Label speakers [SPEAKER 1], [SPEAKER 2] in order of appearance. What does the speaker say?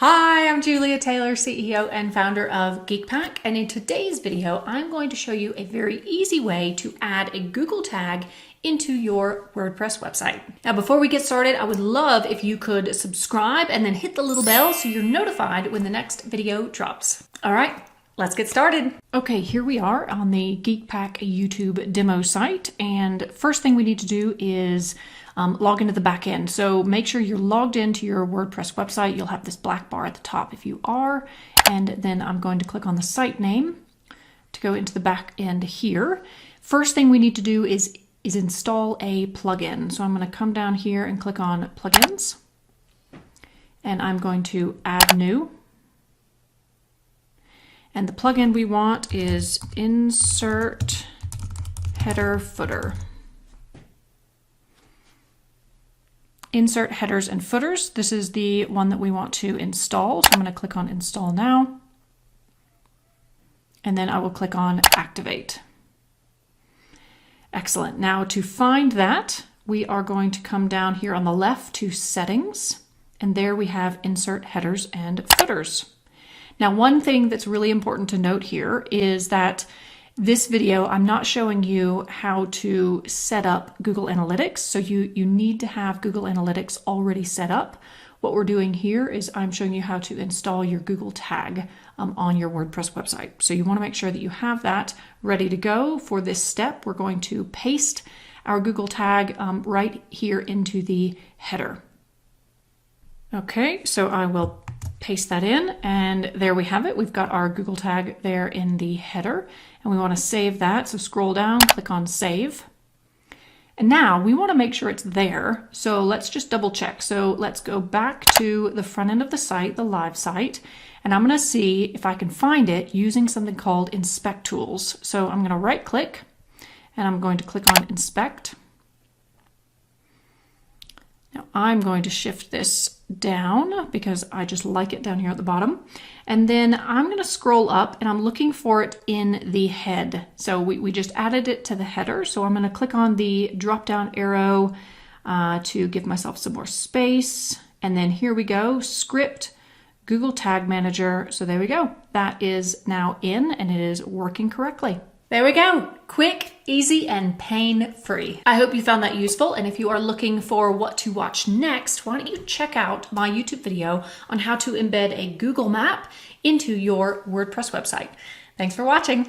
[SPEAKER 1] Hi, I'm Julia Taylor, CEO and founder of GeekPack, and in today's video, I'm going to show you a very easy way to add a Google tag into your WordPress website. Now, before we get started, I would love if you could subscribe and then hit the little bell so you're notified when the next video drops. All right, let's get started. Okay, here we are on the GeekPack YouTube demo site, and first thing we need to do is log into the back end. So make sure you're logged into your WordPress website. You'll have this black bar at the top if you are, and then I'm going to click on the site name to go into the back end here. First thing we need to do is install a plugin. So I'm going to come down here and click on plugins, and I'm going to add new. And the plugin we want is insert header footer. Insert headers and footers. This is the one that we want to install. So I'm going to click on install now. And then I will click on activate. Excellent. Now to find that, we are going to come down here on the left to settings. And there we have insert headers and footers. Now, one thing that's really important to note here is that this video, I'm not showing you how to set up Google Analytics. So you need to have Google Analytics already set up. What we're doing here is I'm showing you how to install your Google tag on your WordPress website. So you want to make sure that you have that ready to go. For this step, we're going to paste our Google tag right here into the header. Okay, so I will paste that in, and there we have it. We've got our Google tag there in the header, and we want to save that. So scroll down, click on save. And now we want to make sure it's there. So let's just double check. So let's go back to the front end of the site, the live site, and I'm going to see if I can find it using something called Inspect Tools. So I'm going to right click, and I'm going to click on Inspect. Now I'm going to shift this down because I just like it down here at the bottom. And then I'm going to scroll up, and I'm looking for it in the head. So we just added it to the header. So I'm going to click on the drop down arrow to give myself some more space. And then here we go, script, Google Tag Manager. So there we go. That is now in, and it is working correctly. There we go. Quick, easy, and pain-free. I hope you found that useful. And if you are looking for what to watch next, why don't you check out my YouTube video on how to embed a Google map into your WordPress website. Thanks for watching.